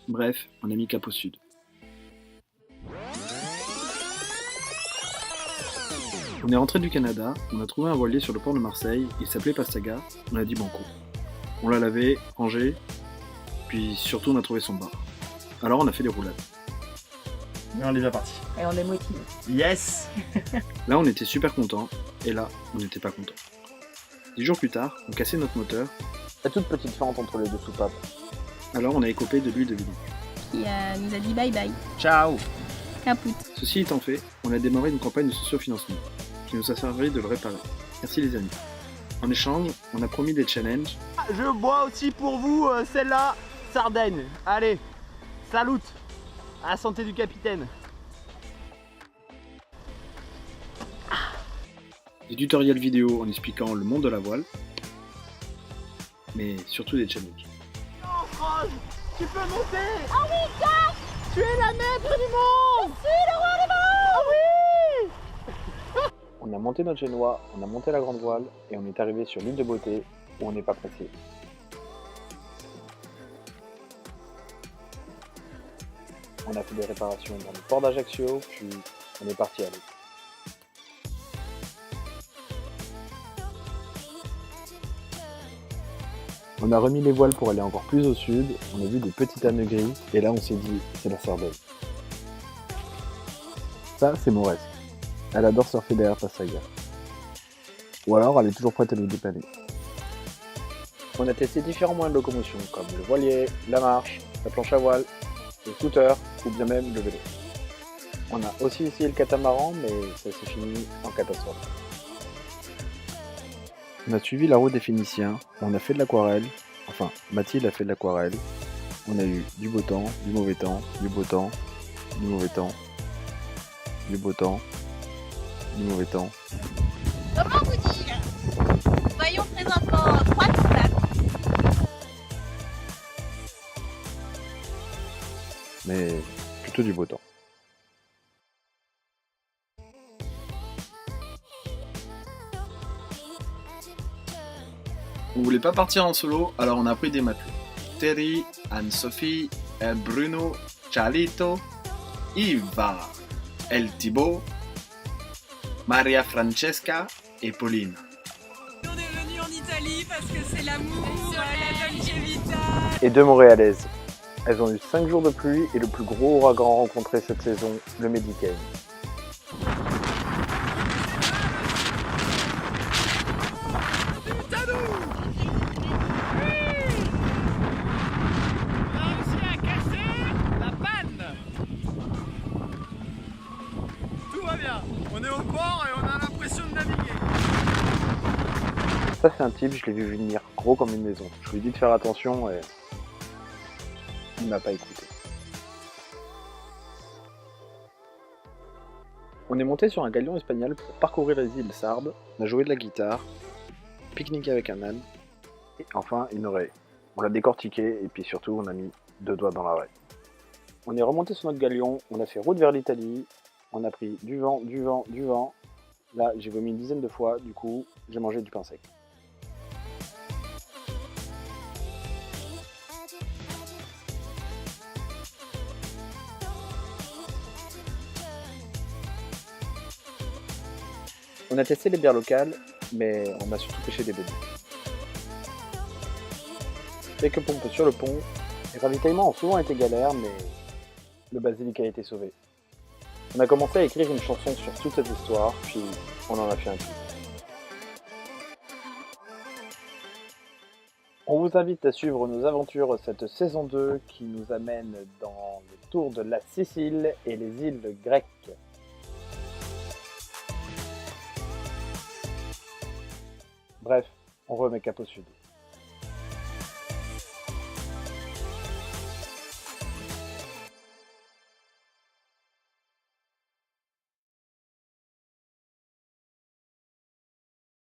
Bref, on a mis cap au sud. On est rentré du Canada, on a trouvé un voilier sur le port de Marseille, il s'appelait Pastaga, on a dit banco. On l'a lavé, rangé, puis surtout on a trouvé son bar. Alors on a fait des roulades. Et on est bien parti. Et on est motivé. Yes. Là on était super contents, et là on n'était pas contents. 10 jours plus tard, on cassait notre moteur, La toute petite fente entre les deux soupapes. alors on a écopé de l'huile de vidange. Qui nous a dit bye bye. Ciao. Caput. Ceci étant fait, on a démarré une campagne de socio-financement, qui nous a servi de le réparer. Merci les amis. En échange, on a promis des challenges, Je bois aussi pour vous celle-là, Sardaigne. Allez, salut. À la santé du capitaine. des tutoriels vidéo en expliquant le monde de la voile, mais surtout des challenges. Oh, Rose, tu peux monter. Ah oui, Jack. Tu es la maître du monde. Je suis le roi du monde. Ah oui. On a monté notre génois, on a monté la grande voile et on est arrivé sur l'île de Beauté où on n'est pas pressé. On a fait des réparations dans le port d'Ajaccio, puis on est parti à l'eau. On a remis les voiles pour aller encore plus au sud, on a vu des petites ânes gris, et là on s'est dit, c'est la Sardaigne. Ça, c'est Mauresque. Elle adore surfer derrière Pastaga. Ou alors, elle est toujours prête à nous dépanner. On a testé différents moyens de locomotion, comme le voilier, la marche, la planche à voile, le scooter, ou bien même le vélo. On a aussi essayé le catamaran, mais ça s'est fini en catastrophe. On a suivi la route des Phéniciens, on a fait de l'aquarelle, enfin Mathilde a fait de l'aquarelle. On a eu du beau temps, du mauvais temps, du beau temps, du mauvais temps, du beau temps, du mauvais temps. Comment vous dire? Voyons présentement 3 places. Mais plutôt du beau temps. On voulait pas partir en solo, alors on a pris des matelots. Terry, Anne-Sophie, El Bruno, Charlito, Iva, El Thibaut, Maria Francesca et Pauline. On est venu en Italie parce que c'est l'amour, la Dolce Vita. Et deux Montréalaises. Elles ont eu 5 jours de pluie et le plus gros ouragan rencontré cette saison, le Medicane. On est au port et on a l'impression de naviguer. Ça c'est un type, je l'ai vu venir gros comme une maison. Je lui ai dit de faire attention et il m'a pas écouté. On est monté sur un galion espagnol pour parcourir les îles Sardes, on a joué de la guitare, pique-niqué avec un âne, et enfin une oreille. On l'a décortiqué et puis surtout on a mis 2 doigts dans la raie. On est remonté sur notre galion, on a fait route vers l'Italie, on a pris du vent, du vent, du vent. Là j'ai vomi une dizaine de fois, du coup j'ai mangé du pain sec. On a testé les bières locales, mais on a surtout pêché des bébés. Quelques pompes sur le pont, les ravitaillements ont souvent été galères, mais le basilic a été sauvé. On a commencé à écrire une chanson sur toute cette histoire, puis on en a fait un clip. On vous invite à suivre nos aventures cette saison 2 qui nous amène dans le tour de la Sicile et les îles grecques. Bref, on remet cap au sud.